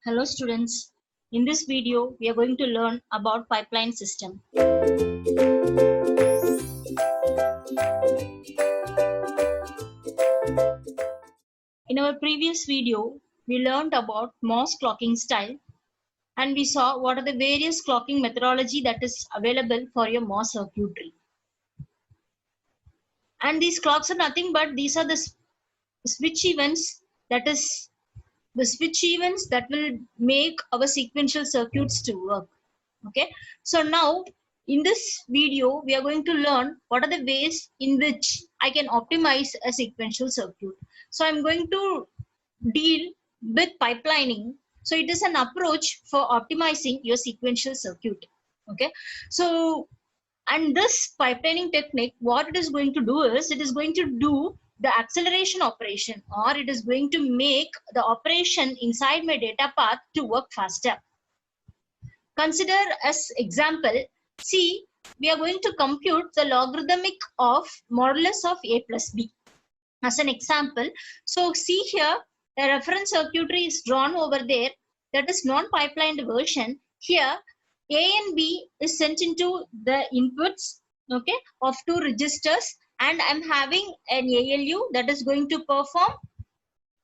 Hello students, in this video we are going to learn about pipeline system. In our previous video, we learned about Morse clocking style and we saw what are the various clocking methodology that is available for your Morse circuitry. And these clocks are nothing but these are the switch events that will make our sequential circuits to work. Okay, so now in this video we are going to learn what are the ways in which I can optimize a sequential circuit. So I'm going to deal with pipelining. So it is an approach for optimizing your sequential circuit. Okay, so and this pipelining technique, what it is going to do is it is going to do the acceleration operation, or it is going to make the operation inside my data path to work faster. Consider as example, see, we are going to compute the logarithmic of modulus of a plus b as an example. So see here, the reference circuitry is drawn over there, that is non-pipelined version. Here a and b is sent into the inputs, okay, of two registers, and I'm having an ALU that is going to perform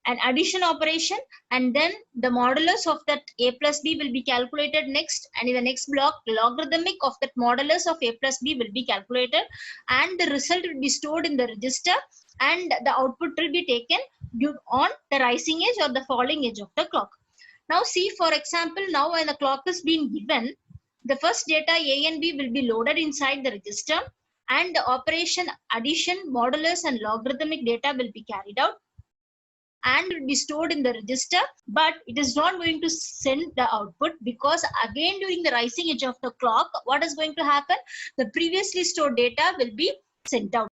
an addition operation, and then the modulus of that a plus b will be calculated next, and in the next block logarithmic of that modulus of a plus b will be calculated, and the result will be stored in the register, and the output will be taken on the rising edge or the falling edge of the clock. Now see, for example, now when the clock is being given, the first data a and b will be loaded inside the register, and the operation addition, modulus and logarithmic data will be carried out and will be stored in the register, but it is not going to send the output, because again during the rising edge of the clock, what is going to happen? The previously stored data will be sent out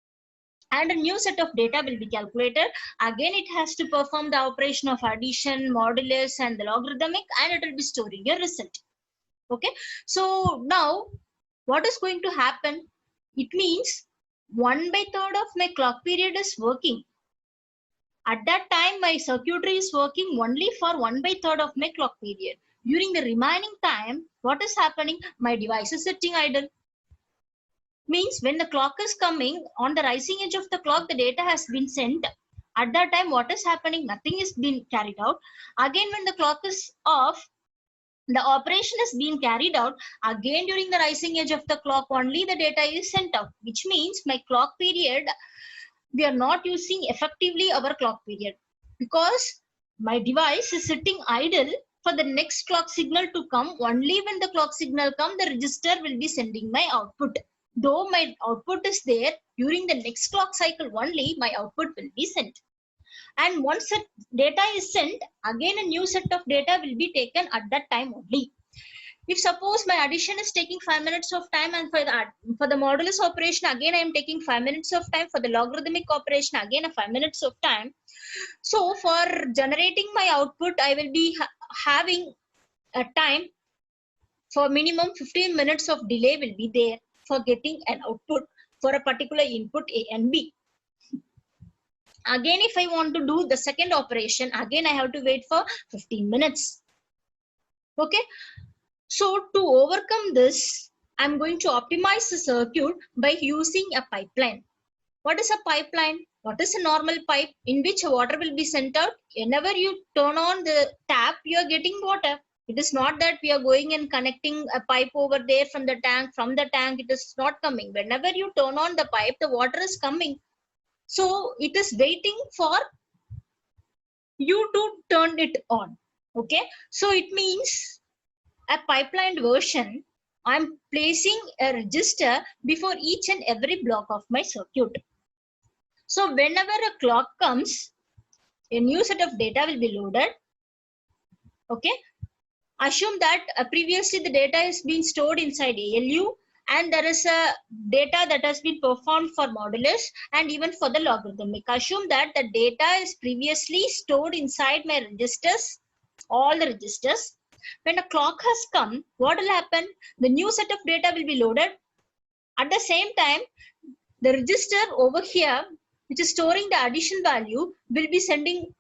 and a new set of data will be calculated. Again it has to perform the operation of addition, modulus and the logarithmic, and it will be storing your result. Okay, so now what is going to happen? It means 1/3 of my clock period is working. At that time, my circuitry is working only for 1/3 of my clock period. During the remaining time, what is happening? My device is sitting idle. Means when the clock is coming, on the rising edge of the clock, the data has been sent. At that time, what is happening? Nothing is being carried out. Again, when the clock is off, the operation is being carried out. Again, during the rising edge of the clock, only the data is sent out, which means my clock period, we are not using effectively our clock period, because my device is sitting idle for the next clock signal to come. Only when the clock signal comes, the register will be sending my output. Though my output is there, during the next clock cycle only my output will be sent. And once the data is sent, again a new set of data will be taken at that time only. If suppose my addition is taking 5 minutes of time, and for the modulus operation again I am taking 5 minutes of time, for the logarithmic operation again a 5 minutes of time. So for generating my output, I will be having a time for minimum 15 minutes of delay will be there for getting an output for a particular input A and B. Again, if I want to do the second operation, again I have to wait for 15 minutes. Okay. So to overcome this, I'm going to optimize the circuit by using a pipeline. What is a pipeline? What is a normal pipe in which water will be sent out? Whenever you turn on the tap, you are getting water. It is not that we are going and connecting a pipe over there from the tank. From the tank, it is not coming. Whenever you turn on the pipe, the water is coming. So it is waiting for you to turn it on. Okay. So it means a pipelined version, I'm placing a register before each and every block of my circuit. So whenever a clock comes, a new set of data will be loaded. Okay. Assume that previously the data is being stored inside ALU, and there is a data that has been performed for modulus and even for the logarithmic. Assume that the data is previously stored inside my registers, all the registers. When a clock has come, what will happen? The new set of data will be loaded. At the same time, the register over here, which is storing the addition value, will be sending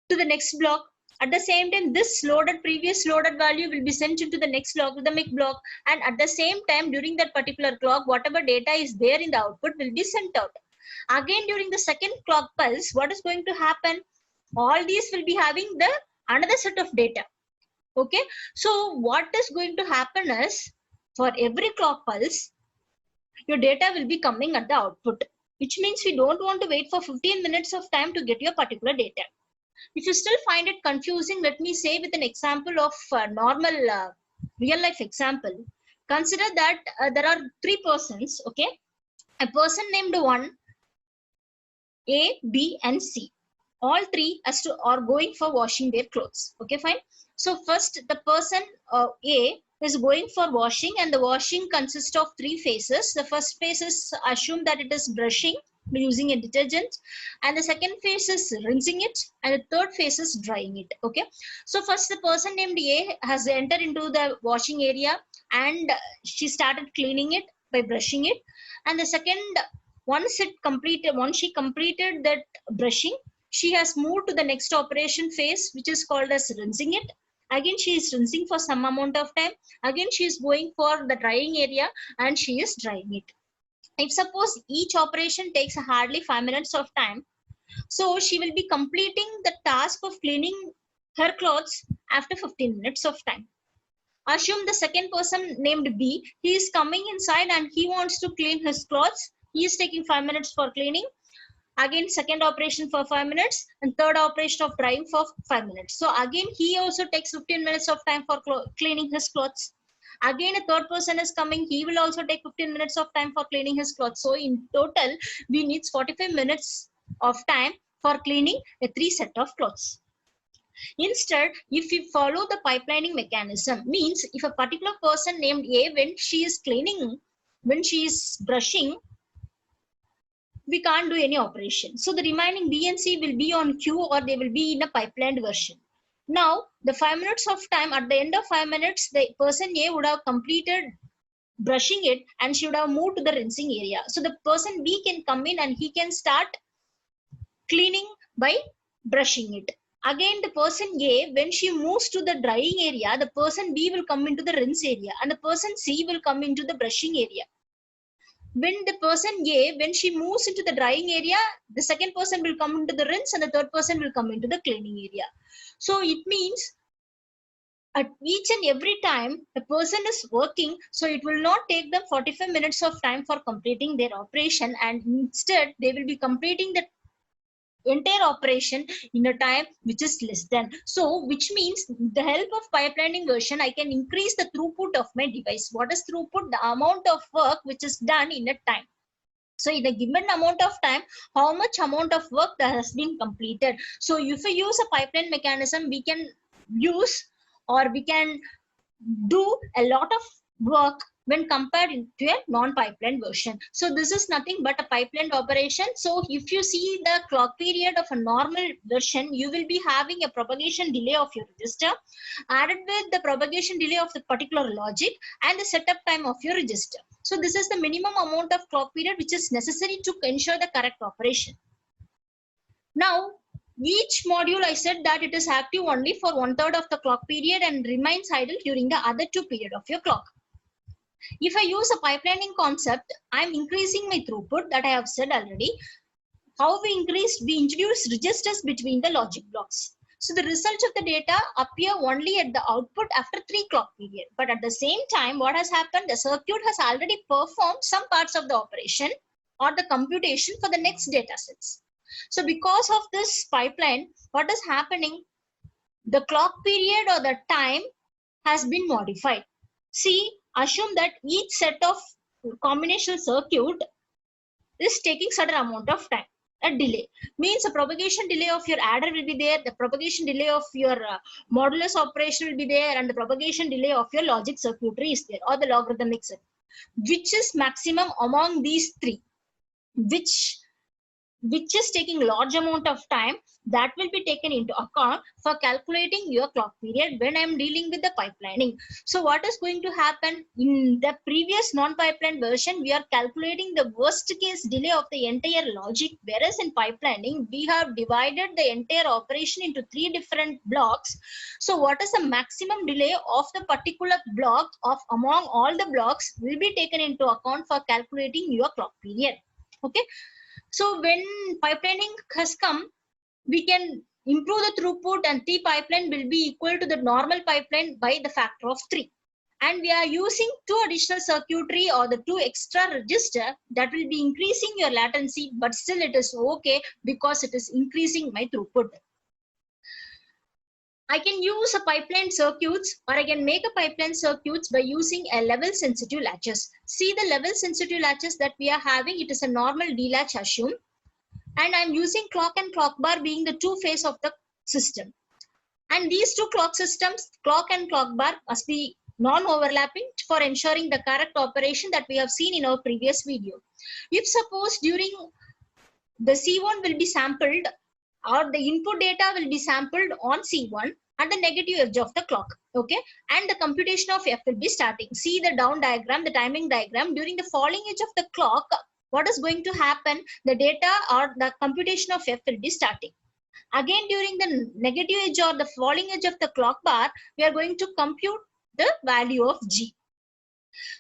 to the next block. At the same time, this previous loaded value will be sent into the next logarithmic block, and at the same time, during that particular clock, whatever data is there in the output will be sent out. Again, during the second clock pulse, what is going to happen? All these will be having the another set of data. Okay, so what is going to happen is, for every clock pulse, your data will be coming at the output, which means we don't want to wait for 15 minutes of time to get your particular data. If you still find it confusing, let me say with an example of normal real life example. Consider that there are three persons, okay? A person named 1, A, B, and C. All three are going for washing their clothes. Okay, fine. So first, the person A is going for washing, and the washing consists of three phases. The first phase is, assume that it is brushing using a detergent, and the second phase is rinsing it, and the third phase is drying it. Okay, so first the person named A has entered into the washing area, and she started cleaning it by brushing it. And the second, once she completed that brushing, she has moved to the next operation phase, which is called as rinsing it. Again, she is rinsing for some amount of time. Again, she is going for the drying area, and she is drying it. If suppose each operation takes hardly 5 minutes of time, so she will be completing the task of cleaning her clothes after 15 minutes of time. Assume the second person named B, he is coming inside and he wants to clean his clothes. He is taking 5 minutes for cleaning. Again, second operation for 5 minutes, and third operation of drying for 5 minutes. So again, he also takes 15 minutes of time for cleaning his clothes. Again, a third person is coming. He will also take 15 minutes of time for cleaning his clothes. So in total, we need 45 minutes of time for cleaning a 3 set of clothes. Instead, if we follow the pipelining mechanism, means if a particular person named A, when she is brushing, we can't do any operation. So the remaining B and C will be on queue, or they will be in a pipelined version. Now, the 5 minutes of time, at the end of 5 minutes, the person A would have completed brushing it, and she would have moved to the rinsing area. So the person B can come in and he can start cleaning by brushing it. Again, the person A, when she moves to the drying area, the person B will come into the rinse area, and the person C will come into the brushing area. When the person A, when she moves into the drying area, the second person will come into the rinse, and the third person will come into the cleaning area. So it means at each and every time the person is working, so it will not take them 45 minutes of time for completing their operation, and instead they will be completing the entire operation in a time which is less than. So which means the help of pipelining version, I can increase the throughput of my device. What is throughput? The amount of work which is done in a time. So in a given amount of time, how much amount of work that has been completed. So if we use a pipeline mechanism, we can use, or we can do a lot of work when compared to a non-pipeline version. So this is nothing but a pipeline operation. So if you see the clock period of a normal version, you will be having a propagation delay of your register added with the propagation delay of the particular logic and the setup time of your register. So this is the minimum amount of clock period which is necessary to ensure the correct operation. Now, each module, I said that it is active only for 1/3 of the clock period and remains idle during the other 2 periods of your clock. If I use a pipelining concept, I'm increasing my throughput that I have said already. How we increase? We introduce registers between the logic blocks. So the results of the data appear only at the output after 3 clock period. But at the same time, what has happened? The circuit has already performed some parts of the operation or the computation for the next data sets. So because of this pipeline, what is happening? The clock period or the time has been modified. See, assume that each set of combinational circuit is taking certain amount of time. A delay means a propagation delay of your adder will be there, the propagation delay of your modulus operation will be there, and the propagation delay of your logic circuitry is there, or the logarithmic circuit. Which is maximum among these three? Which which is taking large amount of time, that will be taken into account for calculating your clock period when I'm dealing with the pipelining. So what is going to happen in the previous non-pipeline version, we are calculating the worst case delay of the entire logic, whereas in pipelining we have divided the entire operation into 3 different blocks. So what is the maximum delay of the particular block of among all the blocks will be taken into account for calculating your clock period. Okay. So when pipelining has come, we can improve the throughput, and T pipeline will be equal to the normal pipeline by the factor of 3. And we are using 2 additional circuitry or the 2 extra register that will be increasing your latency, but still it is okay because it is increasing my throughput. I can use a pipeline circuits, or I can make a pipeline circuits by using a level sensitive latches. See the level sensitive latches that we are having, it is a normal D-latch assume. And I'm using clock and clock bar being the 2 phase of the system. And these 2 clock systems, clock and clock bar, must be non-overlapping for ensuring the correct operation that we have seen in our previous video. If suppose during the C1 will be sampled, or the input data will be sampled on C1 at the negative edge of the clock, okay, and the computation of F will be starting. See the down diagram, the timing diagram. During the falling edge of the clock, what is going to happen? The data or the computation of F will be starting. Again, during the negative edge or the falling edge of the clock bar, we are going to compute the value of G.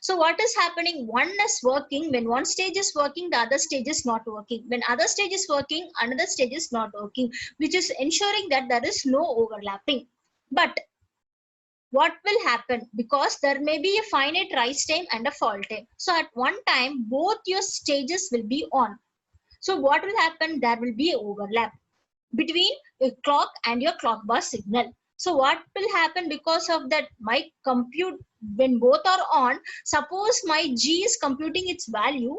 So what is happening? One is working. When one stage is working, the other stage is not working. When other stage is working, another stage is not working, which is ensuring that there is no overlapping. But what will happen? Because there may be a finite rise time and a fall time. So at one time, both your stages will be on. So what will happen? There will be an overlap between your clock and your clock bar signal. So what will happen because of that? My compute, when both are on, suppose my G is computing its value,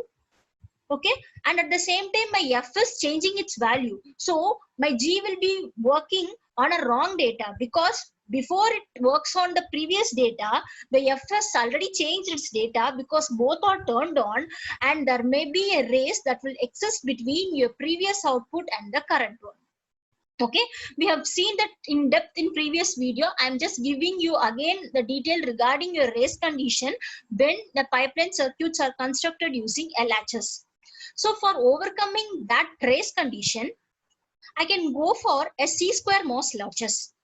okay, and at the same time my F is changing its value. So my G will be working on a wrong data, because before it works on the previous data, the F has already changed its data because both are turned on, and there may be a race that will exist between your previous output and the current one. Okay, we have seen that in depth in previous video. I'm just giving you again the detail regarding your race condition when the pipeline circuits are constructed using LHS. So for overcoming that race condition, I can go for a C-square MOS latches.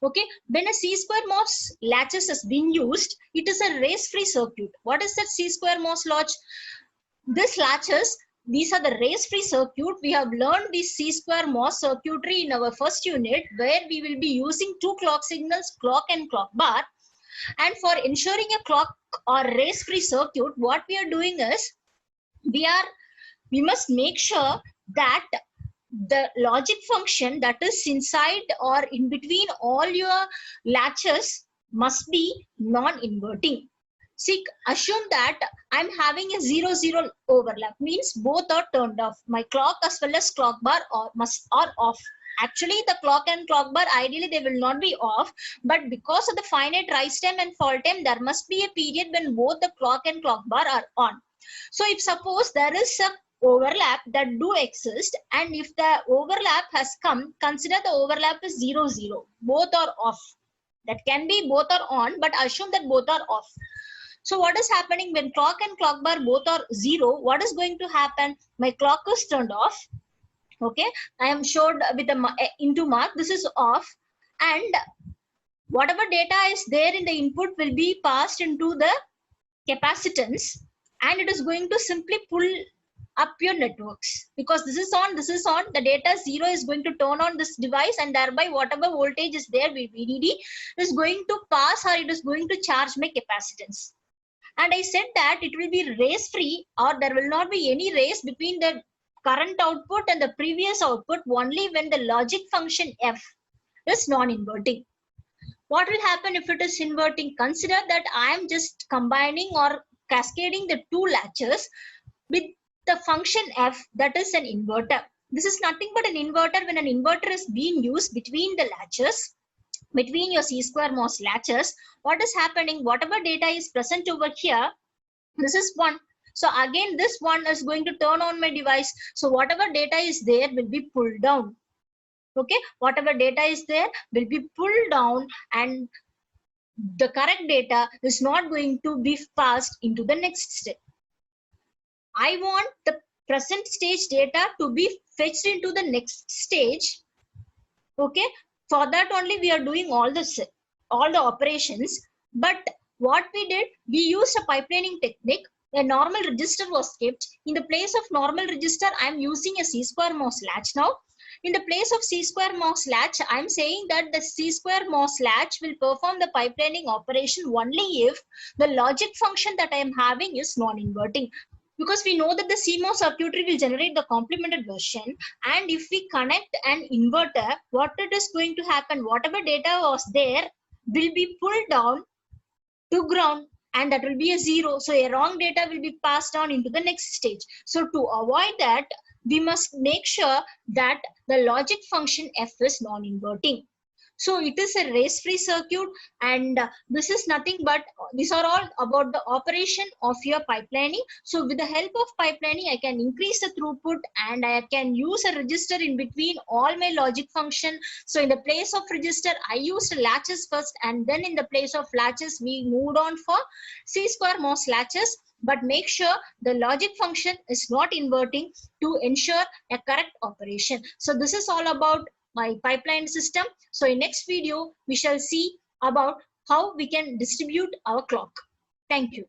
Okay, when a C-square MOS latches has been used, it is a race-free circuit. What is that C-square MOS latch? This latches, these are the race-free circuit. We have learned this C-square MOS circuitry in our first unit, where we will be using 2 clock signals, clock and clock bar. And for ensuring a clock or race-free circuit, what we are doing is, we must make sure that the logic function that is inside or in between all your latches must be non-inverting. See, assume that I'm having a 0-0 overlap, means both are turned off. My clock as well as clock bar are off. Actually, the clock and clock bar, ideally they will not be off, but because of the finite rise time and fall time, there must be a period when both the clock and clock bar are on. So if suppose there is some overlap that do exist, and if the overlap has come, consider the overlap is 0-0. Both are off. That can be both are on, but assume that both are off. So what is happening when clock and clock bar both are 0? What is going to happen? My clock is turned off. Okay, I am showed with a into mark. This is off, and whatever data is there in the input will be passed into the capacitance, and it is going to simply pull up your networks, because this is on, the data 0 is going to turn on this device, and thereby whatever voltage is there with VDD is going to pass, or it is going to charge my capacitance. And I said that it will be race free, or there will not be any race between the current output and the previous output only when the logic function F is non-inverting. What will happen if it is inverting? Consider that I am just combining or cascading the 2 latches with the function F, that is an inverter. This is nothing but an inverter. When an inverter is being used between the latches, between your C-square MOS latches, what is happening? Whatever data is present over here, this is 1. So again, this one is going to turn on my device. So whatever data is there will be pulled down. Okay, whatever data is there will be pulled down, and the correct data is not going to be passed into the next step. I want the present stage data to be fetched into the next stage. Okay, for that only we are doing all the operations. But what we did, we used a pipelining technique. A normal register was kept. In the place of normal register, I am using a C-square MOS latch now. In the place of C-square MOS latch, I am saying that the C-square MOS latch will perform the pipelining operation only if the logic function that I am having is non-inverting. Because we know that the CMOS circuitry will generate the complemented version, and if we connect an inverter, what it is going to happen, whatever data was there will be pulled down to ground, and that will be a 0. So a wrong data will be passed on into the next stage. So to avoid that, we must make sure that the logic function F is non-inverting. So it is a race-free circuit, and this is nothing but, these are all about the operation of your pipelining. So with the help of pipelining, I can increase the throughput, and I can use a register in between all my logic function. So in the place of register, I used latches first, and then in the place of latches, we moved on for C-square MOS latches. But make sure the logic function is not inverting to ensure a correct operation. So this is all about my pipeline system. So in next video, we shall see about how we can distribute our clock. Thank you.